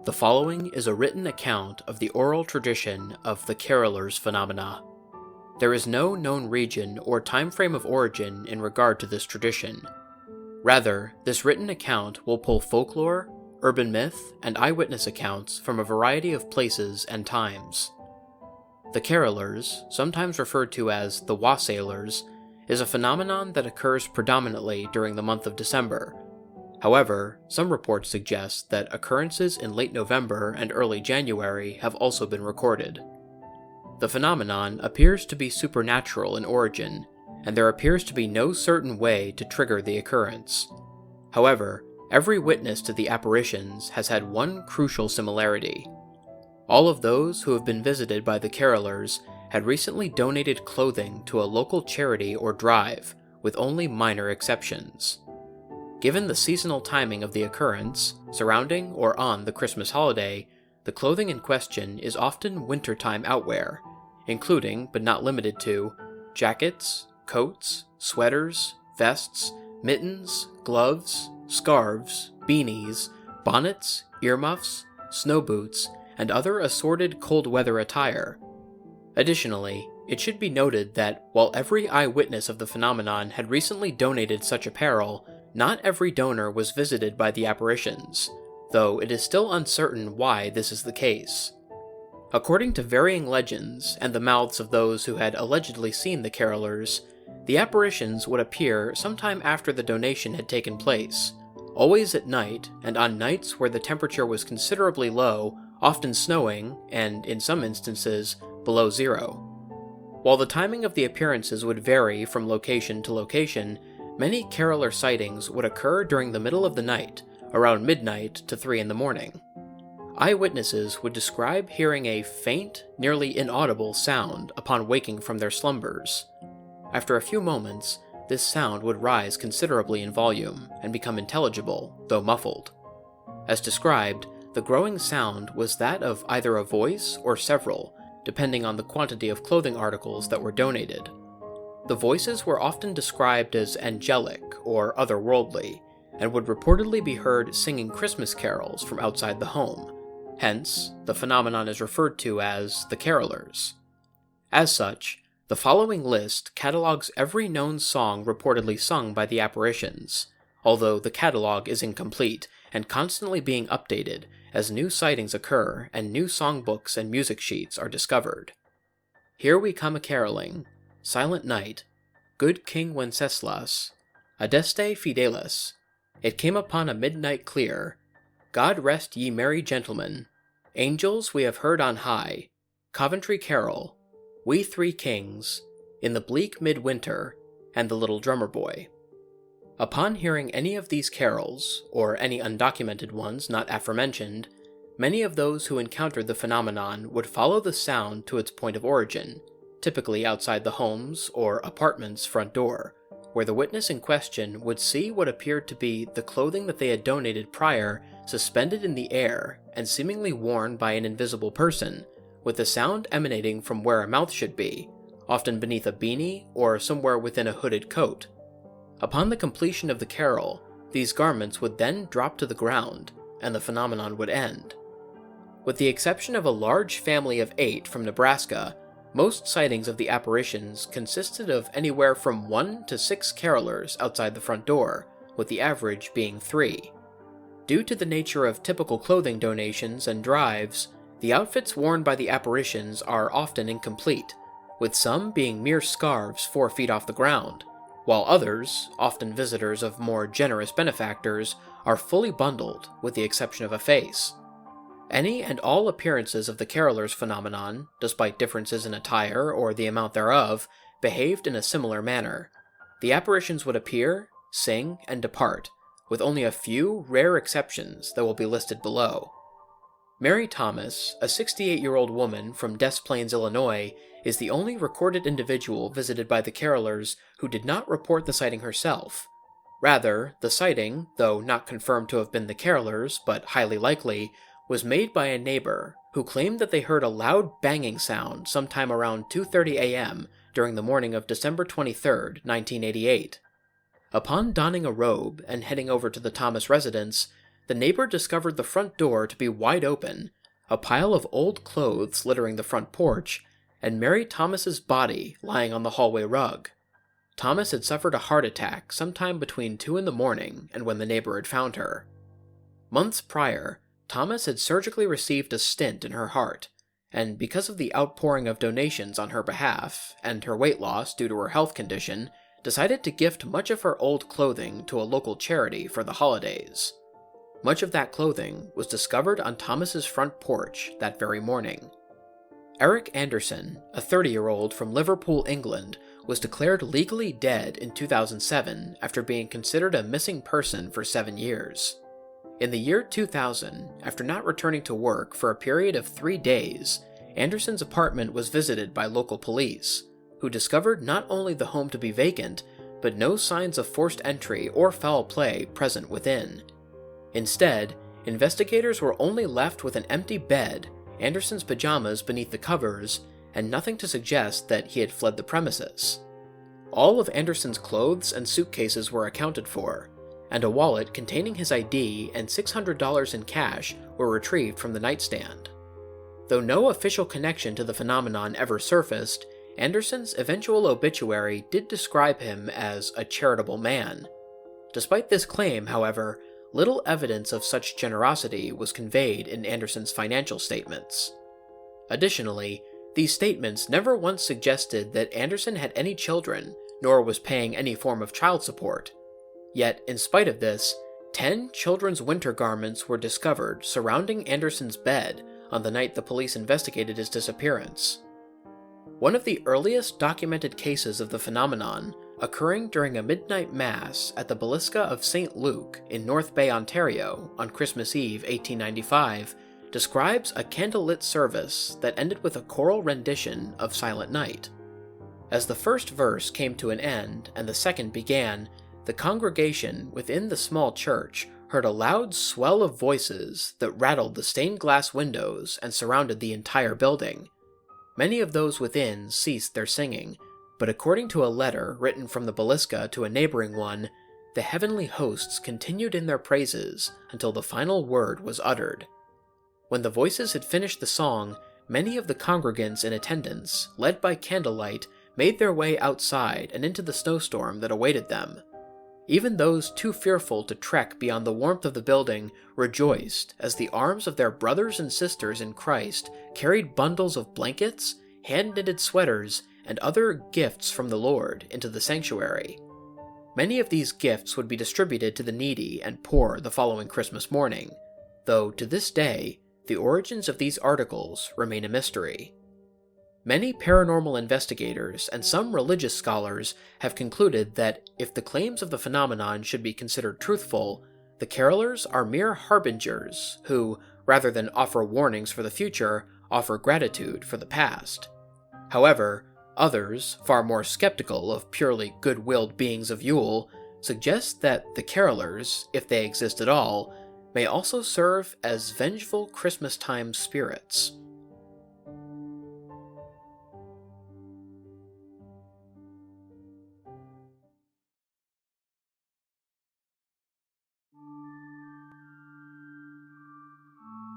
The following is a written account of the oral tradition of the carolers phenomena. There is no known region or time frame of origin in regard to this tradition. Rather, this written account will pull folklore, urban myth, and eyewitness accounts from a variety of places and times. The carolers, sometimes referred to as the wassailers, is a phenomenon that occurs predominantly during the month of December. However, some reports suggest that occurrences in late November and early January have also been recorded. The phenomenon appears to be supernatural in origin, and there appears to be no certain way to trigger the occurrence. However, every witness to the apparitions has had one crucial similarity. All of those who have been visited by the carolers had recently donated clothing to a local charity or drive, with only minor exceptions. Given the seasonal timing of the occurrence, surrounding or on the Christmas holiday, the clothing in question is often wintertime outwear, including, but not limited to, jackets, coats, sweaters, vests, mittens, gloves, scarves, beanies, bonnets, earmuffs, snow boots, and other assorted cold weather attire. Additionally, it should be noted that while every eyewitness of the phenomenon had recently donated such apparel, not every donor was visited by the apparitions, though it is still uncertain why this is the case. According to varying legends and the mouths of those who had allegedly seen the carolers, the apparitions would appear sometime after the donation had taken place, always at night and on nights where the temperature was considerably low, often snowing, and in some instances, below zero. While the timing of the appearances would vary from location to location, many caroler sightings would occur during the middle of the night, around midnight to 3 in the morning. Eyewitnesses would describe hearing a faint, nearly inaudible sound upon waking from their slumbers. After a few moments, this sound would rise considerably in volume and become intelligible, though muffled. As described, the growing sound was that of either a voice or several, depending on the quantity of clothing articles that were donated. The voices were often described as angelic or otherworldly, and would reportedly be heard singing Christmas carols from outside the home. Hence, the phenomenon is referred to as the carolers. As such, the following list catalogs every known song reportedly sung by the apparitions, although the catalog is incomplete and constantly being updated as new sightings occur and new songbooks and music sheets are discovered. Here We Come a-Caroling, Silent Night, Good King Wenceslas, Adeste Fidelis, It Came Upon a Midnight Clear, God Rest Ye Merry Gentlemen, Angels We Have Heard on High, Coventry Carol, We Three Kings, In the Bleak Midwinter, and The Little Drummer Boy. Upon hearing any of these carols, or any undocumented ones not aforementioned, many of those who encountered the phenomenon would follow the sound to its point of origin, typically outside the home's or apartment's front door, where the witness in question would see what appeared to be the clothing that they had donated prior suspended in the air and seemingly worn by an invisible person, with the sound emanating from where a mouth should be, often beneath a beanie or somewhere within a hooded coat. Upon the completion of the carol, these garments would then drop to the ground, and the phenomenon would end. With the exception of a large family of 8 from Nebraska, most sightings of the apparitions consisted of anywhere from 1 to 6 carolers outside the front door, with the average being 3. Due to the nature of typical clothing donations and drives, the outfits worn by the apparitions are often incomplete, with some being mere scarves 4 feet off the ground, while others, often visitors of more generous benefactors, are fully bundled, with the exception of a face. Any and all appearances of the carolers phenomenon, despite differences in attire or the amount thereof, behaved in a similar manner. The apparitions would appear, sing, and depart, with only a few rare exceptions that will be listed below. Mary Thomas, a 68-year-old woman from Des Plaines, Illinois, is the only recorded individual visited by the carolers who did not report the sighting herself. Rather, the sighting, though not confirmed to have been the carolers, but highly likely, was made by a neighbor who claimed that they heard a loud banging sound sometime around 2:30 a.m. during the morning of December 23, 1988. Upon donning a robe and heading over to the Thomas residence, the neighbor discovered the front door to be wide open, a pile of old clothes littering the front porch, and Mary Thomas's body lying on the hallway rug. Thomas had suffered a heart attack sometime between 2 in the morning and when the neighbor had found her. Months prior, Thomas had surgically received a stent in her heart, and because of the outpouring of donations on her behalf, and her weight loss due to her health condition, decided to gift much of her old clothing to a local charity for the holidays. Much of that clothing was discovered on Thomas's front porch that very morning. Eric Anderson, a 30-year-old from Liverpool, England, was declared legally dead in 2007 after being considered a missing person for 7 years. In the year 2000, after not returning to work for a period of 3 days, Anderson's apartment was visited by local police, who discovered not only the home to be vacant, but no signs of forced entry or foul play present within. Instead, investigators were only left with an empty bed, Anderson's pajamas beneath the covers, and nothing to suggest that he had fled the premises. All of Anderson's clothes and suitcases were accounted for, and a wallet containing his ID and $600 in cash were retrieved from the nightstand. Though no official connection to the phenomenon ever surfaced, Anderson's eventual obituary did describe him as a charitable man. Despite this claim, however, little evidence of such generosity was conveyed in Anderson's financial statements. Additionally, these statements never once suggested that Anderson had any children, nor was paying any form of child support. Yet, in spite of this, 10 children's winter garments were discovered surrounding Anderson's bed on the night the police investigated his disappearance. One of the earliest documented cases of the phenomenon, occurring during a midnight mass at the Basilica of St. Luke in North Bay, Ontario, on Christmas Eve 1895, describes a candlelit service that ended with a choral rendition of Silent Night. As the first verse came to an end and the second began, the congregation within the small church heard a loud swell of voices that rattled the stained glass windows and surrounded the entire building. Many of those within ceased their singing, but according to a letter written from the Basilica to a neighboring one, the heavenly hosts continued in their praises until the final word was uttered. When the voices had finished the song, many of the congregants in attendance, led by candlelight, made their way outside and into the snowstorm that awaited them. Even those too fearful to trek beyond the warmth of the building rejoiced as the arms of their brothers and sisters in Christ carried bundles of blankets, hand-knitted sweaters, and other gifts from the Lord into the sanctuary. Many of these gifts would be distributed to the needy and poor the following Christmas morning, though to this day, the origins of these articles remain a mystery. Many paranormal investigators and some religious scholars have concluded that if the claims of the phenomenon should be considered truthful, the carolers are mere harbingers who, rather than offer warnings for the future, offer gratitude for the past. However, others, far more skeptical of purely good-willed beings of Yule, suggest that the carolers, if they exist at all, may also serve as vengeful Christmas-time spirits.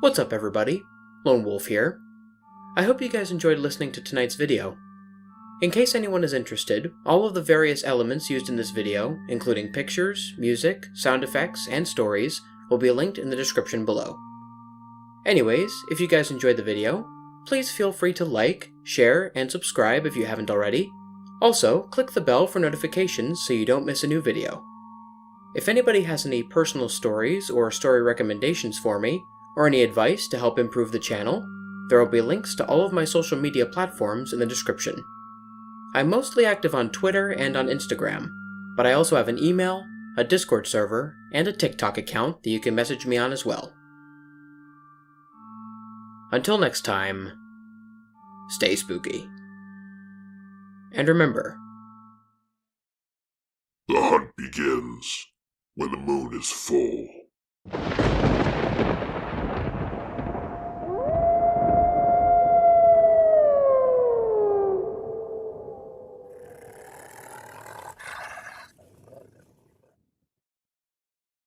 What's up everybody? Lone Wolf here. I hope you guys enjoyed listening to tonight's video. In case anyone is interested, all of the various elements used in this video, including pictures, music, sound effects, and stories, will be linked in the description below. Anyways, if you guys enjoyed the video, please feel free to like, share, and subscribe if you haven't already. Also, click the bell for notifications so you don't miss a new video. If anybody has any personal stories or story recommendations for me, or any advice to help improve the channel, there will be links to all of my social media platforms in the description. I'm mostly active on Twitter and on Instagram, but I also have an email, a Discord server, and a TikTok account that you can message me on as well. Until next time, stay spooky. And remember, the hunt begins when the moon is full.